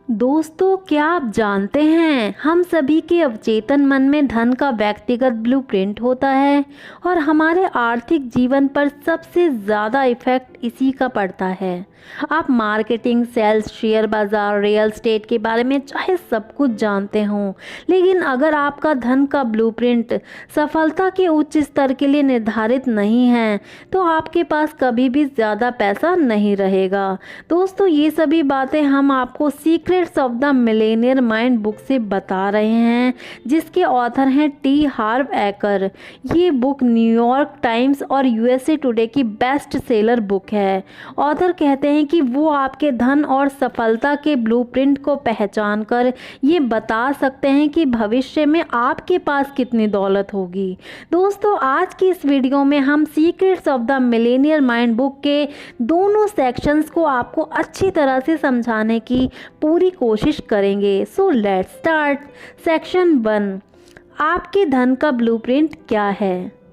दोस्तों, क्या आप जानते हैं हम सभी के अवचेतन मन में धन का व्यक्तिगत ब्लूप्रिंट होता है और हमारे आर्थिक जीवन पर सबसे ज़्यादा इफेक्ट इसी का पड़ता है। आप मार्केटिंग, सेल्स, शेयर बाज़ार, रियल एस्टेट के बारे में चाहे सब कुछ जानते हों, लेकिन अगर आपका धन का ब्लूप्रिंट सफलता के उच्च स्तर के लिए निर्धारित नहीं है तो आपके पास कभी भी ज़्यादा पैसा नहीं रहेगा। दोस्तों, ये सभी बातें हम आपको secrets of the Millionaire mind book से बता रहे हैं, जिसके ऑथर हैं टी हार्व एकर। ये बुक न्यूयॉर्क टाइम्स और यूएसए टुडे की बेस्ट सेलर बुक है। ऑथर कहते हैं कि वो आपके धन और सफलता के ब्लूप्रिंट को पहचान कर ये बता सकते हैं कि भविष्य में आपके पास कितनी दौलत होगी। दोस्तों, आज की इस वीडियो में हम secrets of the Millionaire mind book के दोनों सेक्शंस को आपको अच्छी तरह से समझाने की पूरी कोशिश करेंगे। So let's start. सेक्शन 1, आपके धन का ब्लूप्रिंट क्या है।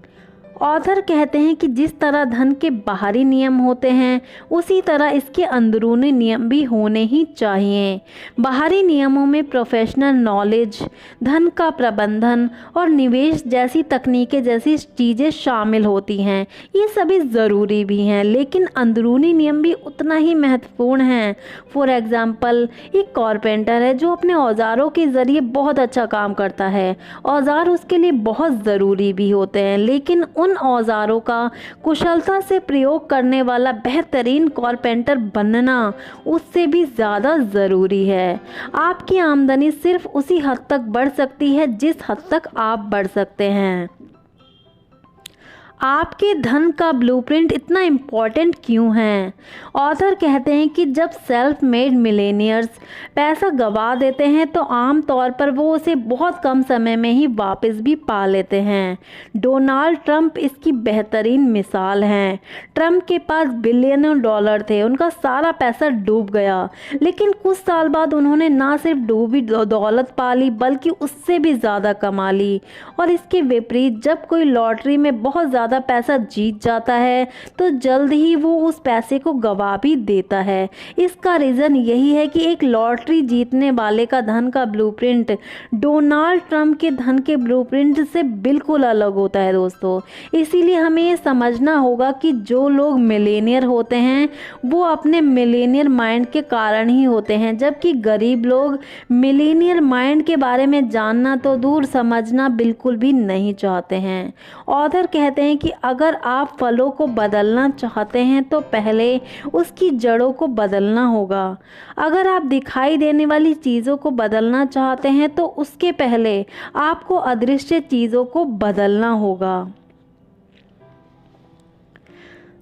ऑथर कहते हैं कि जिस तरह धन के बाहरी नियम होते हैं उसी तरह इसके अंदरूनी नियम भी होने ही चाहिए। बाहरी नियमों में प्रोफेशनल नॉलेज, धन का प्रबंधन और निवेश जैसी तकनीकें जैसी चीज़ें शामिल होती हैं। ये सभी ज़रूरी भी हैं, लेकिन अंदरूनी नियम भी उतना ही महत्वपूर्ण हैं। फॉर एग्ज़ाम्पल, एक कारपेंटर है जो अपने औजारों के ज़रिए बहुत अच्छा काम करता है। औजार उसके लिए बहुत ज़रूरी भी होते हैं, लेकिन उन औजारों का कुशलता से प्रयोग करने वाला बेहतरीन कारपेंटर बनना उससे भी ज़्यादा ज़रूरी है। आपकी आमदनी सिर्फ उसी हद तक बढ़ सकती है जिस हद तक आप बढ़ सकते हैं। आपके धन का ब्लूप्रिंट इतना इम्पॉर्टेंट क्यों है। ऑथर कहते हैं कि जब सेल्फ मेड मिलेनियर्स पैसा गंवा देते हैं तो आम तौर पर वो उसे बहुत कम समय में ही वापस भी पा लेते हैं। डोनाल्ड ट्रंप इसकी बेहतरीन मिसाल हैं। ट्रंप के पास बिलियनों डॉलर थे, उनका सारा पैसा डूब गया, लेकिन कुछ साल बाद उन्होंने ना सिर्फ डूबी दौलत पा ली बल्कि उससे भी ज़्यादा कमा ली। और इसके विपरीत, जब कोई लॉटरी में बहुत ज़्यादा पैसा जीत जाता है तो जल्द ही वो उस पैसे को गवा भी देता है। इसका रीज़न यही है कि एक लॉटरी जीतने वाले का धन का ब्लूप्रिंट डोनाल्ड ट्रंप के धन के ब्लूप्रिंट से बिल्कुल अलग होता है। दोस्तों, इसीलिए हमें ये समझना होगा कि जो लोग मिलेनियर होते हैं वो अपने मिलेनियर माइंड के कारण ही होते हैं, जबकि गरीब लोग मिलेनियर माइंड के बारे में जानना तो दूर, समझना बिल्कुल भी नहीं चाहते हैं। ऑथर कहते हैं कि अगर आप फलों को बदलना चाहते हैं तो पहले उसकी जड़ों को बदलना होगा। अगर आप दिखाई देने वाली चीज़ों को बदलना चाहते हैं तो उसके पहले आपको अदृश्य चीज़ों को बदलना होगा।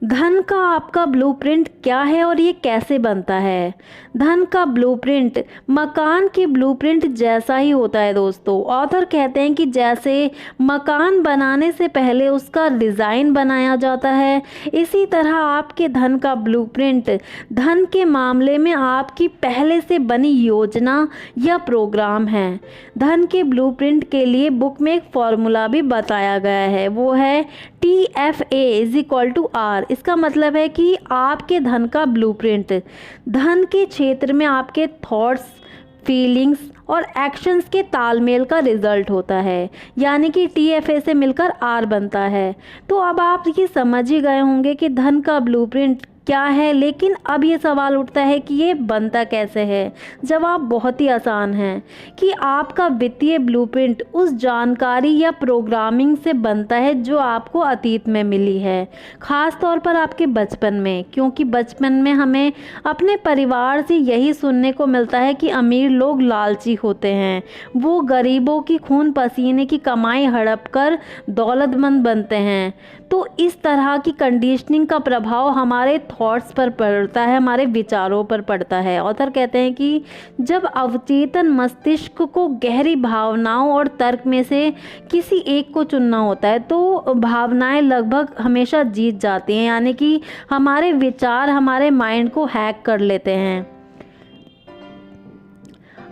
धन का आपका ब्लूप्रिंट क्या है और ये कैसे बनता है। धन का ब्लूप्रिंट मकान के ब्लूप्रिंट जैसा ही होता है। दोस्तों, ऑथर कहते हैं कि जैसे मकान बनाने से पहले उसका डिज़ाइन बनाया जाता है, इसी तरह आपके धन का ब्लूप्रिंट धन के मामले में आपकी पहले से बनी योजना या प्रोग्राम है। धन के ब्लूप्रिंट के लिए बुक में एक फॉर्मूला भी बताया गया है, वो है TFA=R। इसका मतलब है कि आपके धन का ब्लूप्रिंट धन के क्षेत्र में आपके थॉट्स, फीलिंग्स और एक्शंस के तालमेल का रिजल्ट होता है, यानी कि TFA से मिलकर R बनता है। तो अब आप ये समझ ही गए होंगे कि धन का ब्लूप्रिंट क्या है, लेकिन अब ये सवाल उठता है कि ये बनता कैसे है। जवाब बहुत ही आसान है कि आपका वित्तीय ब्लूप्रिंट उस जानकारी या प्रोग्रामिंग से बनता है जो आपको अतीत में मिली है, ख़ास तौर पर आपके बचपन में, क्योंकि बचपन में हमें अपने परिवार से यही सुनने को मिलता है कि अमीर लोग लालची होते हैं, वो गरीबों की खून पसीने की कमाई हड़प कर दौलतमंद बनते हैं। तो इस तरह की कंडीशनिंग का प्रभाव हमारे थॉट्स पर पड़ता है, हमारे विचारों पर पड़ता है। ऑथर कहते हैं कि जब अवचेतन मस्तिष्क को गहरी भावनाओं और तर्क में से किसी एक को चुनना होता है तो भावनाएं लगभग हमेशा जीत जाती हैं, यानी कि हमारे विचार हमारे माइंड को हैक कर लेते हैं।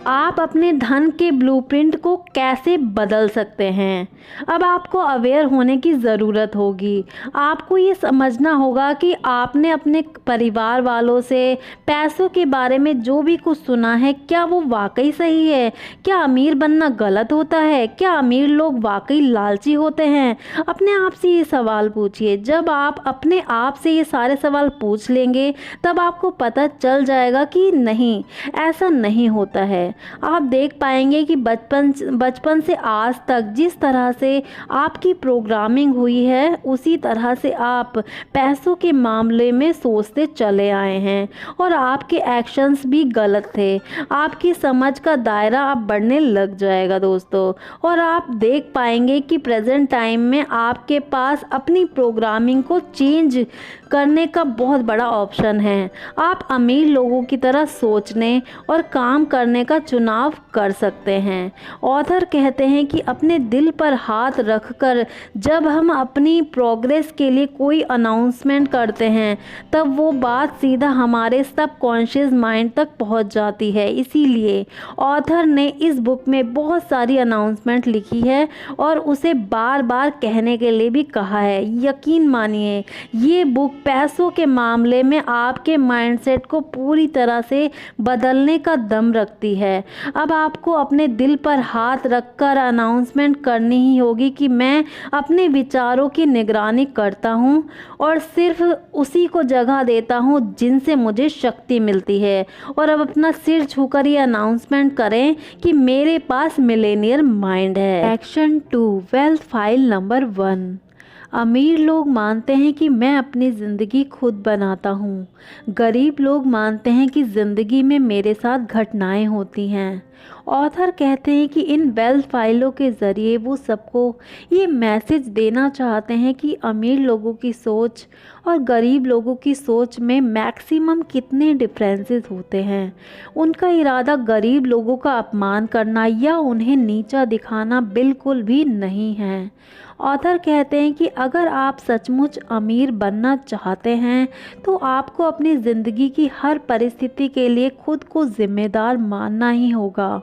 आप अपने धन के ब्लूप्रिंट को कैसे बदल सकते हैं। अब आपको अवेयर होने की ज़रूरत होगी। आपको ये समझना होगा कि आपने अपने परिवार वालों से पैसों के बारे में जो भी कुछ सुना है, क्या वो वाकई सही है। क्या अमीर बनना गलत होता है। क्या अमीर लोग वाकई लालची होते हैं। अपने आप से ये सवाल पूछिए। जब आप अपने आप से ये सारे सवाल पूछ लेंगे तब आपको पता चल जाएगा कि नहीं, ऐसा नहीं होता है। आप देख पाएंगे कि बचपन से आज तक जिस तरह से आपकी प्रोग्रामिंग हुई है उसी तरह से आप पैसों के मामले में सोचते चले आए हैं और आपके एक्शंस भी गलत थे। आपकी समझ का दायरा अब बढ़ने लग जाएगा दोस्तों, और आप देख पाएंगे कि प्रेजेंट टाइम में आपके पास अपनी प्रोग्रामिंग को चेंज करने का बहुत बड़ा ऑप्शन है। आप अमीर लोगों की तरह सोचने और काम करने का चुनाव कर सकते हैं। ऑथर कहते हैं कि अपने दिल पर हाथ रखकर जब हम अपनी प्रोग्रेस के लिए कोई अनाउंसमेंट करते हैं तब वो बात सीधा हमारे सबकॉन्शियस माइंड तक पहुंच जाती है। इसीलिए ऑथर ने इस बुक में बहुत सारी अनाउंसमेंट लिखी है और उसे बार बार कहने के लिए भी कहा है। यकीन मानिए ये बुक पैसों के मामले में आपके माइंडसेट को पूरी तरह से बदलने का दम रखती है। अब आपको अपने दिल पर हाथ रखकर अनाउंसमेंट करनी ही होगी कि मैं अपने विचारों की निगरानी करता हूँ और सिर्फ उसी को जगह देता हूँ जिनसे मुझे शक्ति मिलती है। और अब अपना सिर छूकर ये अनाउंसमेंट करें कि मेरे पास मिलेनियर माइंड है। Action 2, wealth file number 1। अमीर लोग मानते हैं कि मैं अपनी ज़िंदगी खुद बनाता हूँ। गरीब लोग मानते हैं कि ज़िंदगी में मेरे साथ घटनाएं होती हैं। ऑथर कहते हैं कि इन वेल्थ फाइलों के ज़रिए वो सबको ये मैसेज देना चाहते हैं कि अमीर लोगों की सोच और गरीब लोगों की सोच में मैक्सिमम कितने डिफरेंसेस होते हैं। उनका इरादा गरीब लोगों का अपमान करना या उन्हें नीचा दिखाना बिल्कुल भी नहीं है। ऑथर कहते हैं कि अगर आप सचमुच अमीर बनना चाहते हैं तो आपको अपनी ज़िंदगी की हर परिस्थिति के लिए खुद को जिम्मेदार मानना ही होगा,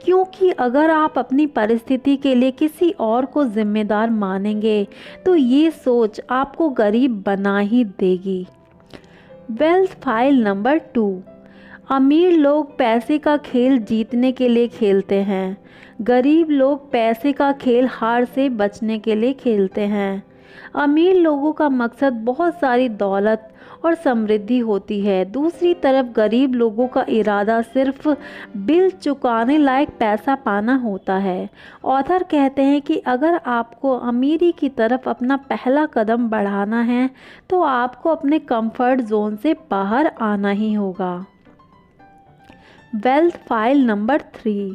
क्योंकि अगर आप अपनी परिस्थिति के लिए किसी और को जिम्मेदार मानेंगे तो ये सोच आपको गरीब बना ही देगी। Wealth file number 2। अमीर लोग पैसे का खेल जीतने के लिए खेलते हैं। गरीब लोग पैसे का खेल हार से बचने के लिए खेलते हैं। अमीर लोगों का मकसद बहुत सारी दौलत और समृद्धि होती है। दूसरी तरफ गरीब लोगों का इरादा सिर्फ बिल चुकाने लायक पैसा पाना होता है। ऑथर कहते हैं कि अगर आपको अमीरी की तरफ अपना पहला कदम बढ़ाना है तो आपको अपने कंफर्ट जोन से बाहर आना ही होगा। Wealth file number 3।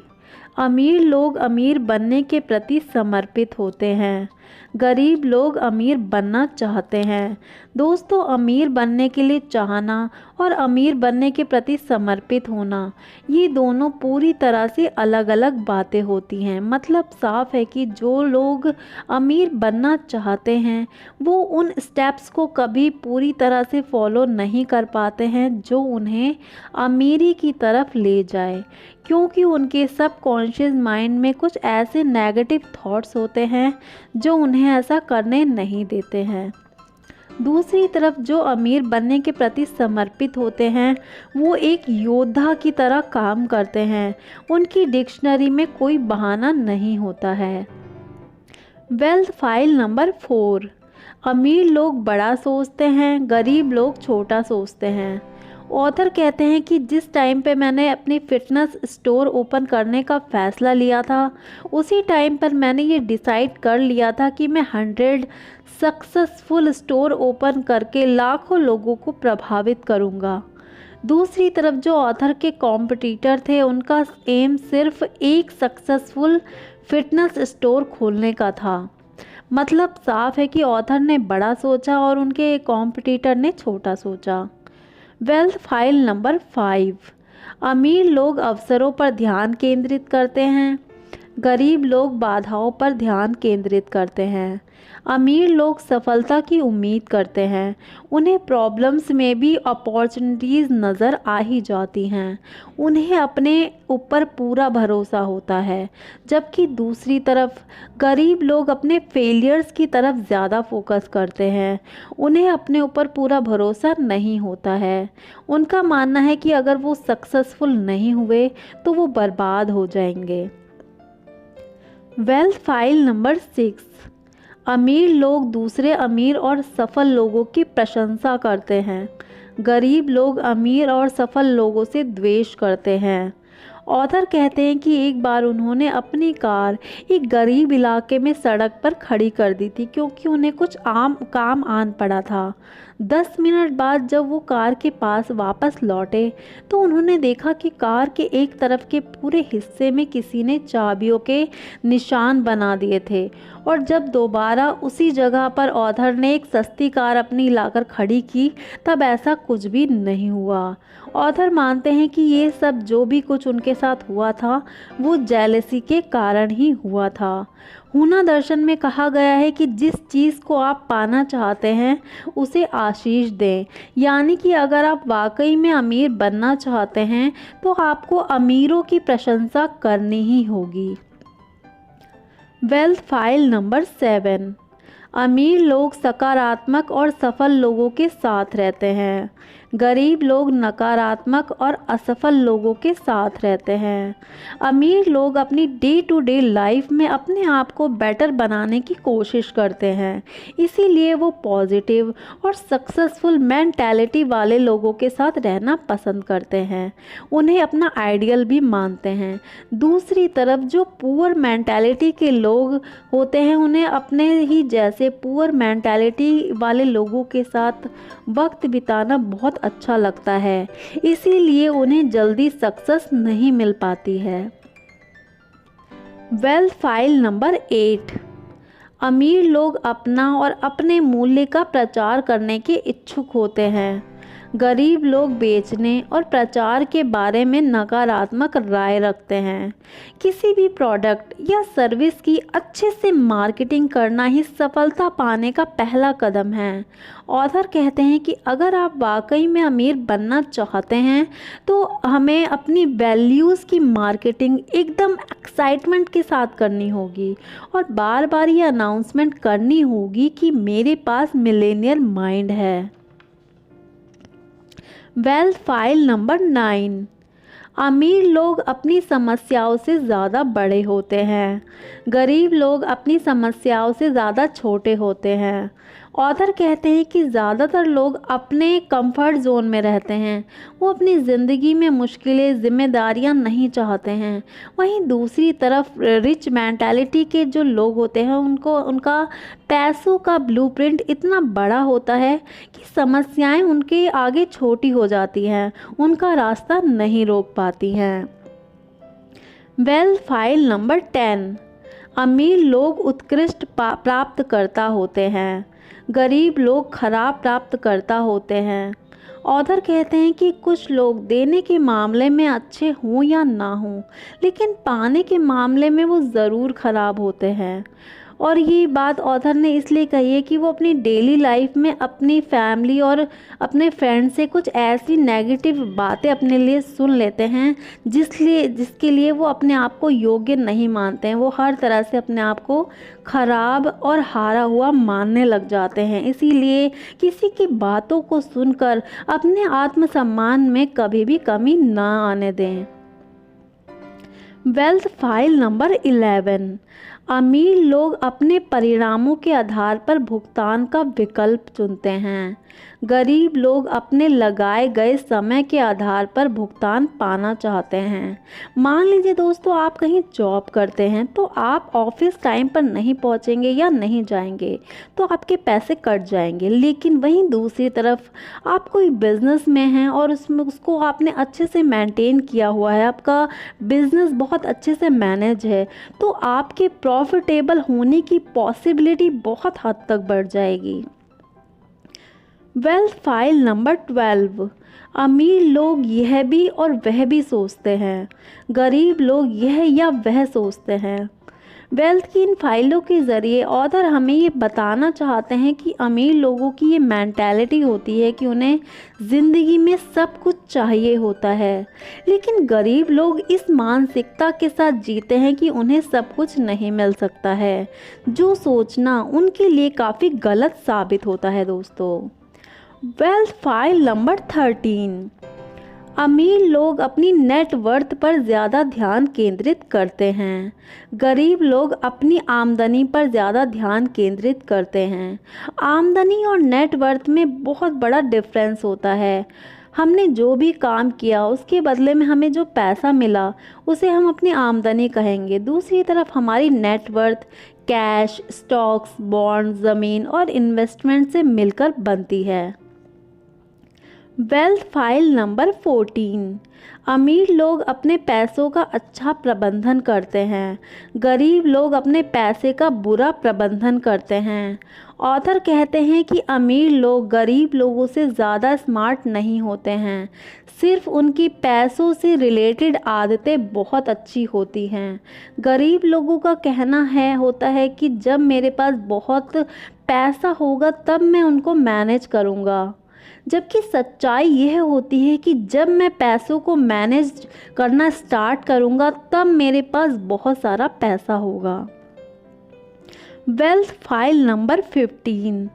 अमीर लोग अमीर बनने के प्रति समर्पित होते हैं। गरीब लोग अमीर बनना चाहते हैं। दोस्तों, अमीर बनने के लिए चाहना और अमीर बनने के प्रति समर्पित होना, ये दोनों पूरी तरह से अलग अलग बातें होती हैं। मतलब साफ है कि जो लोग अमीर बनना चाहते हैं वो उन स्टेप्स को कभी पूरी तरह से फॉलो नहीं कर पाते हैं जो उन्हें अमीरी की तरफ ले जाए, क्योंकि उनके सबकॉन्शियस माइंड में कुछ ऐसे नेगेटिव थॉट्स होते हैं जो उन्हें ऐसा करने नहीं देते हैं। दूसरी तरफ जो अमीर बनने के प्रति समर्पित होते हैं वो एक योद्धा की तरह काम करते हैं। उनकी डिक्शनरी में कोई बहाना नहीं होता है। Wealth file number 4। अमीर लोग बड़ा सोचते हैं, गरीब लोग छोटा सोचते हैं। ऑथर कहते हैं कि जिस टाइम पे मैंने अपनी फ़िटनेस स्टोर ओपन करने का फ़ैसला लिया था उसी टाइम पर मैंने ये डिसाइड कर लिया था कि मैं 100 सक्सेसफुल स्टोर ओपन करके लाखों लोगों को प्रभावित करूँगा। दूसरी तरफ जो ऑथर के कॉम्पिटिटर थे उनका एम सिर्फ एक सक्सेसफुल फिटनेस स्टोर खोलने का था। मतलब साफ है कि ऑथर ने बड़ा सोचा और उनके कॉम्पिटिटर ने छोटा सोचा। Wealth file number 5। अमीर लोग अवसरों पर ध्यान केंद्रित करते हैं। गरीब लोग बाधाओं पर ध्यान केंद्रित करते हैं। अमीर लोग सफलता की उम्मीद करते हैं। उन्हें प्रॉब्लम्स में भी अपॉर्चुनिटीज़ नज़र आ ही जाती हैं। उन्हें अपने ऊपर पूरा भरोसा होता है। जबकि दूसरी तरफ गरीब लोग अपने फेलियर्स की तरफ ज़्यादा फोकस करते हैं। उन्हें अपने ऊपर पूरा भरोसा नहीं होता है। उनका मानना है कि अगर वो सक्सेसफुल नहीं हुए तो वो बर्बाद हो जाएंगे। Wealth file number 6। अमीर लोग दूसरे अमीर और सफल लोगों की प्रशंसा करते हैं। गरीब लोग अमीर और सफल लोगों से द्वेष करते हैं। ऑथर कहते हैं कि एक बार उन्होंने अपनी कार एक गरीब इलाके में सड़क पर खड़ी कर दी थी क्योंकि उन्हें कुछ आम काम आन पड़ा था। 10 मिनट बाद जब वो कार के पास वापस लौटे तो उन्होंने देखा कि कार के एक तरफ के पूरे हिस्से में किसी ने चाबियों के निशान बना दिए थे। और जब दोबारा उसी जगह पर ऑथर ने एक सस्ती कार अपनी लाकर खड़ी की तब ऐसा कुछ भी नहीं हुआ। ऑथर मानते हैं कि ये सब जो भी कुछ उनके साथ हुआ था वो जेलसी के कारण ही हुआ था। हुना दर्शन में कहा गया है कि जिस चीज़ को आप पाना चाहते हैं उसे आशीष दें। यानी कि अगर आप वाकई में अमीर बनना चाहते हैं तो आपको अमीरों की प्रशंसा करनी ही होगी। Wealth file number 7। अमीर लोग सकारात्मक और सफल लोगों के साथ रहते हैं। गरीब लोग नकारात्मक और असफल लोगों के साथ रहते हैं। अमीर लोग अपनी डे टू डे लाइफ में अपने आप को बेटर बनाने की कोशिश करते हैं, इसीलिए वो पॉजिटिव और सक्सेसफुल मेंटालिटी वाले लोगों के साथ रहना पसंद करते हैं। उन्हें अपना आइडियल भी मानते हैं। दूसरी तरफ जो पुअर मेंटालिटी के लोग होते हैं उन्हें अपने ही जैसे पुअर मेंटालिटी वाले लोगों के साथ वक्त बिताना बहुत अच्छा लगता है, इसीलिए उन्हें जल्दी सक्सेस नहीं मिल पाती है। Wealth file number 8। अमीर लोग अपना और अपने मूल्य का प्रचार करने के इच्छुक होते हैं। गरीब लोग बेचने और प्रचार के बारे में नकारात्मक राय रखते हैं। किसी भी प्रोडक्ट या सर्विस की अच्छे से मार्केटिंग करना ही सफलता पाने का पहला कदम है। ऑथर कहते हैं कि अगर आप वाकई में अमीर बनना चाहते हैं तो हमें अपनी वैल्यूज़ की मार्केटिंग एकदम एक्साइटमेंट के साथ करनी होगी और बार बार ये अनाउंसमेंट करनी होगी कि मेरे पास मिलेनियर माइंड है। Wealth file number 9। अमीर लोग अपनी समस्याओं से ज़्यादा बड़े होते हैं। गरीब लोग अपनी समस्याओं से ज़्यादा छोटे होते हैं। ऑथर कहते हैं कि ज़्यादातर लोग अपने कंफर्ट जोन में रहते हैं। वो अपनी ज़िंदगी में मुश्किलें जिम्मेदारियां नहीं चाहते हैं। वहीं दूसरी तरफ रिच मेंटालिटी के जो लोग होते हैं उनका पैसों का ब्लूप्रिंट इतना बड़ा होता है कि समस्याएं उनके आगे छोटी हो जाती हैं, उनका रास्ता नहीं रोक पाती हैं। Wealth file number 10। अमीर लोग उत्कृष्ट प्राप्तकर्ता होते हैं। गरीब लोग खराब प्राप्तकर्ता होते हैं। ऑथर कहते हैं कि कुछ लोग देने के मामले में अच्छे हों या ना हों, लेकिन पाने के मामले में वो ज़रूर खराब होते हैं। और ये बात ऑथर ने इसलिए कही है कि वो अपनी डेली लाइफ में अपनी फैमिली और अपने फ्रेंड से कुछ ऐसी नेगेटिव बातें अपने लिए सुन लेते हैं जिसके लिए वो अपने आप को योग्य नहीं मानते हैं। वो हर तरह से अपने आप को खराब और हारा हुआ मानने लग जाते हैं। इसीलिए किसी की बातों को सुनकर अपने आत्मसम्मान में कभी भी कमी ना आने दें। Wealth file number 11। अमीर लोग अपने परिणामों के आधार पर भुगतान का विकल्प चुनते हैं। गरीब लोग अपने लगाए गए समय के आधार पर भुगतान पाना चाहते हैं। मान लीजिए दोस्तों, आप कहीं जॉब करते हैं तो आप ऑफिस टाइम पर नहीं पहुंचेंगे या नहीं जाएंगे तो आपके पैसे कट जाएंगे। लेकिन वहीं दूसरी तरफ आप कोई बिज़नेस में हैं और उसको आपने अच्छे से मेंटेन किया हुआ है, आपका बिज़नेस बहुत अच्छे से मैनेज है, तो आपके प्रॉफिटेबल होने की पॉसिबिलिटी बहुत हद तक बढ़ जाएगी। Wealth file number 12। अमीर लोग यह भी और वह भी सोचते हैं, गरीब लोग यह या वह सोचते हैं। वेल्थ की इन फाइलों के ज़रिए ऑथर हमें ये बताना चाहते हैं कि अमीर लोगों की ये मेंटालिटी होती है कि उन्हें ज़िंदगी में सब कुछ चाहिए होता है, लेकिन गरीब लोग इस मानसिकता के साथ जीते हैं कि उन्हें सब कुछ नहीं मिल सकता है, जो सोचना उनके लिए काफ़ी गलत साबित होता है दोस्तों। Wealth file number 13। अमीर लोग अपनी नेट वर्थ पर ज़्यादा ध्यान केंद्रित करते हैं, गरीब लोग अपनी आमदनी पर ज़्यादा ध्यान केंद्रित करते हैं। आमदनी और नेट वर्थ में बहुत बड़ा डिफरेंस होता है। हमने जो भी काम किया उसके बदले में हमें जो पैसा मिला उसे हम अपनी आमदनी कहेंगे। दूसरी तरफ हमारी net worth cash, stocks, bond, ज़मीन और इन्वेस्टमेंट से मिलकर बनती है। Wealth file number 14। अमीर लोग अपने पैसों का अच्छा प्रबंधन करते हैं, गरीब लोग अपने पैसे का बुरा प्रबंधन करते हैं। ऑथर कहते हैं कि अमीर लोग गरीब लोगों से ज़्यादा स्मार्ट नहीं होते हैं, सिर्फ उनकी पैसों से रिलेटेड आदतें बहुत अच्छी होती हैं। गरीब लोगों का कहना होता है कि जब मेरे पास बहुत पैसा होगा तब मैं उनको मैनेज करूँगा, जबकि सच्चाई यह होती है कि जब मैं पैसों को मैनेज करना स्टार्ट करूँगा तब मेरे पास बहुत सारा पैसा होगा। Wealth file number 15।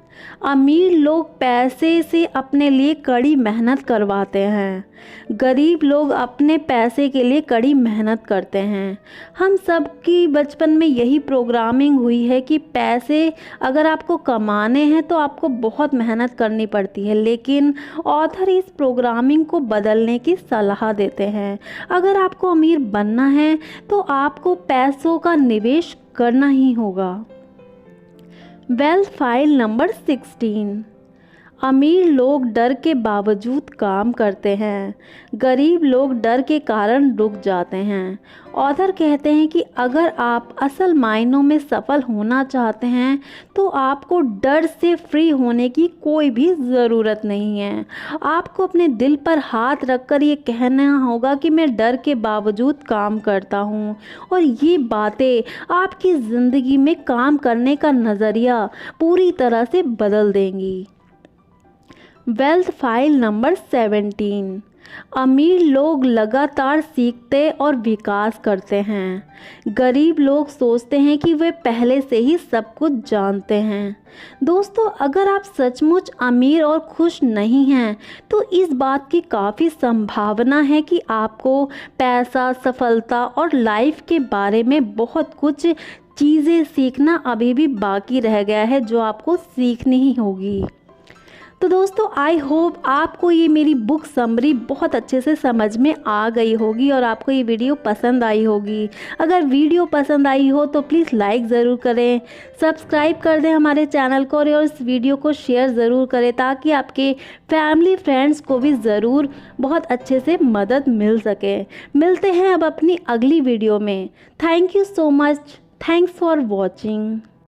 अमीर लोग पैसे से अपने लिए कड़ी मेहनत करवाते हैं, गरीब लोग अपने पैसे के लिए कड़ी मेहनत करते हैं। हम सब की बचपन में यही प्रोग्रामिंग हुई है कि पैसे अगर आपको कमाने हैं तो आपको बहुत मेहनत करनी पड़ती है, लेकिन ऑथर इस प्रोग्रामिंग को बदलने की सलाह देते हैं। अगर आपको अमीर बनना है तो आपको पैसों का निवेश करना ही होगा। Wealth file number 16। अमीर लोग डर के बावजूद काम करते हैं, गरीब लोग डर के कारण रुक जाते हैं। ऑथर कहते हैं कि अगर आप असल मायनों में सफल होना चाहते हैं तो आपको डर से फ्री होने की कोई भी ज़रूरत नहीं है। आपको अपने दिल पर हाथ रखकर ये कहना होगा कि मैं डर के बावजूद काम करता हूँ, और ये बातें आपकी ज़िंदगी में काम करने का नज़रिया पूरी तरह से बदल देंगी। Wealth file number 17। अमीर लोग लगातार सीखते और विकास करते हैं, गरीब लोग सोचते हैं कि वे पहले से ही सब कुछ जानते हैं। दोस्तों, अगर आप सचमुच अमीर और खुश नहीं हैं तो इस बात की काफ़ी संभावना है कि आपको पैसा, सफलता और लाइफ के बारे में बहुत कुछ चीज़ें सीखना अभी भी बाकी रह गया है जो आपको सीखनी ही होगी। तो दोस्तों, आई होप आपको ये मेरी बुक समरी बहुत अच्छे से समझ में आ गई होगी और आपको ये वीडियो पसंद आई होगी। अगर वीडियो पसंद आई हो तो प्लीज़ लाइक ज़रूर करें, सब्सक्राइब कर दें हमारे चैनल को, और इस वीडियो को शेयर ज़रूर करें ताकि आपके फैमिली फ्रेंड्स को भी ज़रूर बहुत अच्छे से मदद मिल सके। मिलते हैं अब अपनी अगली वीडियो में। Thank you so much. Thanks for watching.